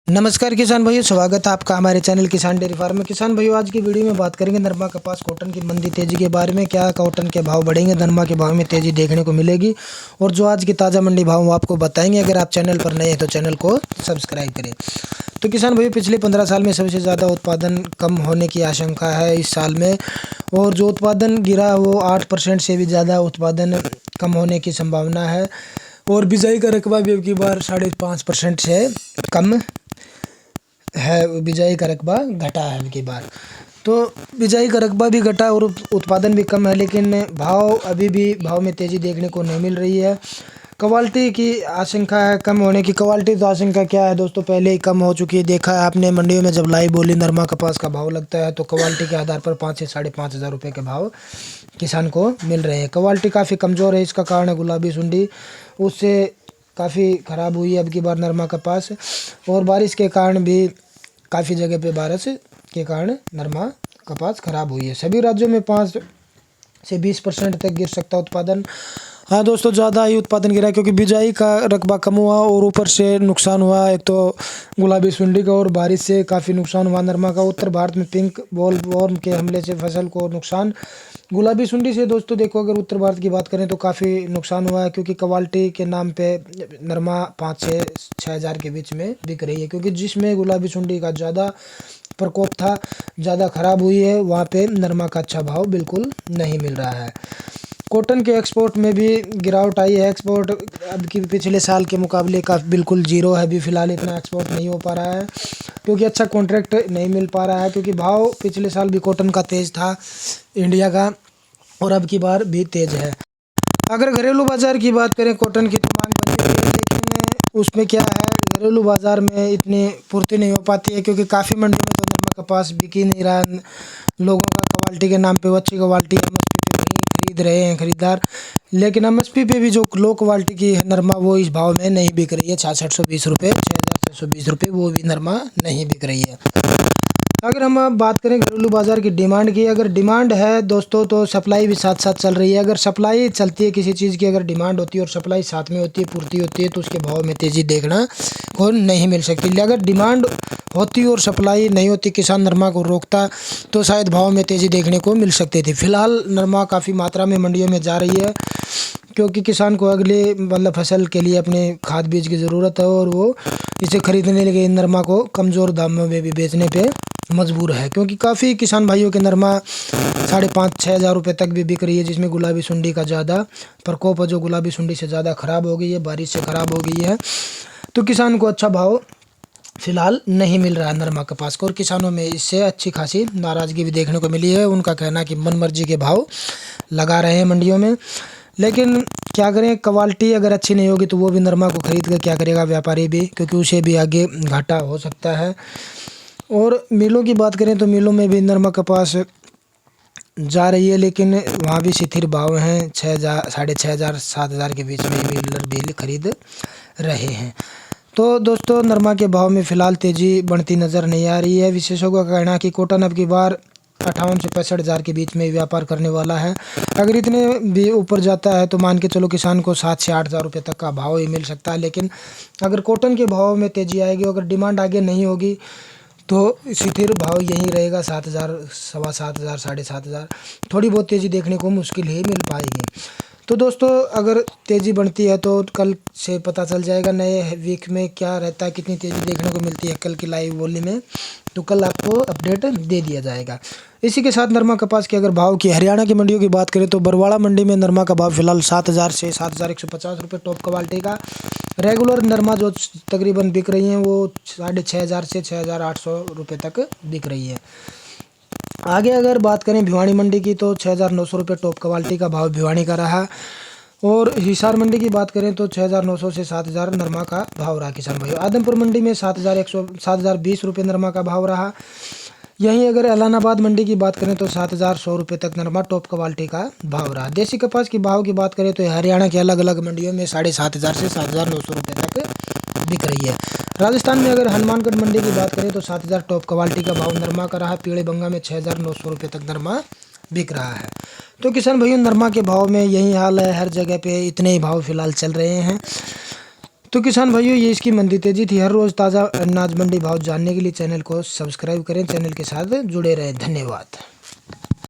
नमस्कार किसान भाइयों, स्वागत है आपका हमारे चैनल किसान डेयरी फार्म में। किसान भाइयों, आज की वीडियो में बात करेंगे नरमा कपास कॉटन की मंदी तेजी के बारे में। क्या कॉटन के भाव बढ़ेंगे, नरमा के भाव में तेजी देखने को मिलेगी और जो आज की ताज़ा मंडी भाव वो आपको बताएंगे। अगर आप चैनल पर नए हैं तो चैनल को सब्सक्राइब करें। तो किसान भाइयों, पिछले 15 साल में सबसे ज़्यादा उत्पादन कम होने की आशंका है इस साल में, और जो उत्पादन गिरा वो 8% से भी ज़्यादा उत्पादन कम होने की संभावना है। और बिजाई का रकबा भी अब की बार 5.5% से कम है। बिजाई का रकबा घटा है अब की बार, तो बिजाई का रकबा भी घटा और उत्पादन भी कम है, लेकिन भाव अभी भी भाव में तेज़ी देखने को नहीं मिल रही है। क्वालिटी की आशंका है कम होने की। क्वालिटी तो आशंका क्या है दोस्तों, पहले ही कम हो चुकी है। देखा है आपने मंडियों में, जब लाई बोली नरमा कपास का भाव लगता है तो क्वालिटी के आधार पर 5 से 5.5 हज़ार रुपये के भाव किसान को मिल रहे हैं। क्वालिटी काफ़ी कमज़ोर है, इसका कारण है गुलाबी सुंडी, उससे काफ़ी ख़राब हुई है अब की बार नरमा कपास। और बारिश के कारण भी काफ़ी जगह पे बारिश के कारण नरमा कपास ख़राब हुई है। सभी राज्यों में 5 से 20% तक गिर सकता है उत्पादन। हाँ दोस्तों, ज़्यादा ही उत्पादन गिरा क्योंकि बिजाई का रकबा कम हुआ और ऊपर से नुकसान हुआ एक तो गुलाबी सुंडी का, और बारिश से काफ़ी नुकसान हुआ नरमा का। उत्तर भारत में पिंक बोलवर्म के हमले से फसल को नुकसान। गुलाबी सुंडी से दोस्तों देखो, अगर उत्तर भारत की बात करें तो काफ़ी नुकसान हुआ है, क्योंकि क्वालिटी के नाम पे नरमा 5 से 6 हज़ार के बीच में बिक रही है, क्योंकि जिसमें गुलाबी सुंडी का ज़्यादा प्रकोप था, ज़्यादा ख़राब हुई है, वहाँ पे नरमा का अच्छा भाव बिल्कुल नहीं मिल रहा है। कॉटन के एक्सपोर्ट में भी गिरावट आई है। एक्सपोर्ट अब की पिछले साल के मुकाबले का बिल्कुल जीरो है। अभी फ़िलहाल इतना एक्सपोर्ट नहीं हो पा रहा है क्योंकि अच्छा कॉन्ट्रैक्ट नहीं मिल पा रहा है, क्योंकि भाव पिछले साल भी कॉटन का तेज़ था इंडिया का, और अब की बार भी तेज़ है। अगर घरेलू बाज़ार की बात करें, कॉटन की तो मांग बनी हुई है, लेकिन उसमें क्या है, घरेलू बाज़ार में इतनी पूर्ति नहीं हो पाती है, क्योंकि काफ़ी मंडियों में तो नरमा कपास बिक ही नहीं रहा। लोगों का क्वालिटी के नाम पे वो अच्छी क्वालिटी एमएसपी पे नहीं खरीद रहे हैं खरीदार, लेकिन एमएसपी पे भी जो लो क्वालिटी की है नरमा वो इस भाव में नहीं बिक रही है। 6620 रुपये, 6620 रुपये, वो भी नरमा नहीं बिक रही है। अगर हम अब बात करें घरेलू बाज़ार की डिमांड की, अगर डिमांड है दोस्तों तो सप्लाई भी साथ साथ चल रही है। अगर सप्लाई चलती है किसी चीज़ की, अगर डिमांड होती है और सप्लाई साथ में होती है, पूर्ति होती है, तो उसके भाव में तेज़ी देखना को नहीं मिल सकती। अगर डिमांड होती और सप्लाई नहीं होती, किसान नरमा को रोकता, तो शायद भाव में तेज़ी देखने को मिल सकती थी। फिलहाल नरमा काफ़ी मात्रा में मंडियों में जा रही है, क्योंकि किसान को अगले फसल के लिए अपने खाद बीज की ज़रूरत है, और वो इसे खरीदने लगे नरमा को कमज़ोर दामों में भी बेचने पे मजबूर है, क्योंकि काफ़ी किसान भाइयों के नरमा 5.5-6 हज़ार रुपये तक भी बिक रही है, जिसमें गुलाबी सुंडी का ज़्यादा प्रकोप है, जो गुलाबी सुंडी से ज़्यादा ख़राब हो गई है, बारिश से ख़राब हो गई है। तो किसान को अच्छा भाव फिलहाल नहीं मिल रहा है नरमा कपास को, और किसानों में इससे अच्छी खासी नाराज़गी भी देखने को मिली है। उनका कहना कि मन मर्जी के भाव लगा रहे हैं मंडियों में, लेकिन क्या करें, क्वालिटी अगर अच्छी नहीं होगी तो वो भी नरमा को खरीद कर क्या करेगा व्यापारी भी, क्योंकि उसे भी आगे घाटा हो सकता है। और मिलों की बात करें तो मिलों में भी नरमा कपास जा रही है, लेकिन वहाँ भी स्थिर भाव हैं। 6,000, 6,500, 7,000 के बीच में मिलर भी खरीद रहे हैं। तो दोस्तों, नरमा के भाव में फ़िलहाल तेज़ी बढ़ती नज़र नहीं आ रही है। विशेषज्ञों का कहना है कि कॉटन अब की बार 58 से 65 हज़ार के बीच में व्यापार करने वाला है। अगर इतने भी ऊपर जाता है तो मान के चलो किसान को 7 से 8 हज़ार रुपये तक का भाव ही मिल सकता है। लेकिन अगर कॉटन के भाव में तेज़ी आएगी, अगर डिमांड आगे नहीं होगी, तो स्थिर भाव यहीं रहेगा 7,000, 7,500, 7,500। थोड़ी बहुत तेज़ी देखने को मुश्किल ही मिल पाएगी। तो दोस्तों, अगर तेज़ी बढ़ती है तो कल से पता चल जाएगा नए वीक में क्या रहता है, कितनी तेज़ी देखने को मिलती है कल की लाइव बोली में, तो कल आपको अपडेट दे दिया जाएगा। इसी के साथ नरमा कपास के अगर भाव की हरियाणा की मंडियों की बात करें तो बरवाड़ा मंडी में नरमा का भाव फिलहाल 7,000 से 7,150 रुपये टॉप क्वालिटी का। रेगुलर नरमा जो तकरीबन बिक रही हैं वो 6,500 से 6,800 रुपये तक बिक रही है। आगे अगर बात करें भिवानी मंडी की तो 6,900 रुपये टॉप क्वालिटी का भाव भिवानी का रहा, और हिसार मंडी की बात करें तो 6,900 से 7,000 नरमा का भाव रहा किसान भाई। आदमपुर मंडी में 7,020 रुपये नरमा का भाव रहा। यहीं अगर एलानाबाद मंडी की बात करें तो 7,100 रुपये तक नरमा टॉप क्वालिटी का भाव रहा। देसी कपास की भाव की बात करें तो हरियाणा के अलग अलग मंडियों में 7,500 से 7,900 रुपये तक बिक रही है। राजस्थान में अगर हनुमानगढ़ मंडी की बात करें तो 7,000 टॉप क्वालिटी का भाव नरमा का रहा। पीले बंगा में 6,900 रुपये तक नरमा बिक रहा है। तो किसान भाइयों, नरमा के भाव में यही हाल है, हर जगह पे इतने ही भाव फिलहाल चल रहे हैं। तो किसान भाइयों, ये इसकी मंदी तेजी थी। हर रोज ताज़ा अनाज मंडी भाव जानने के लिए चैनल को सब्सक्राइब करें, चैनल के साथ जुड़े रहें। धन्यवाद।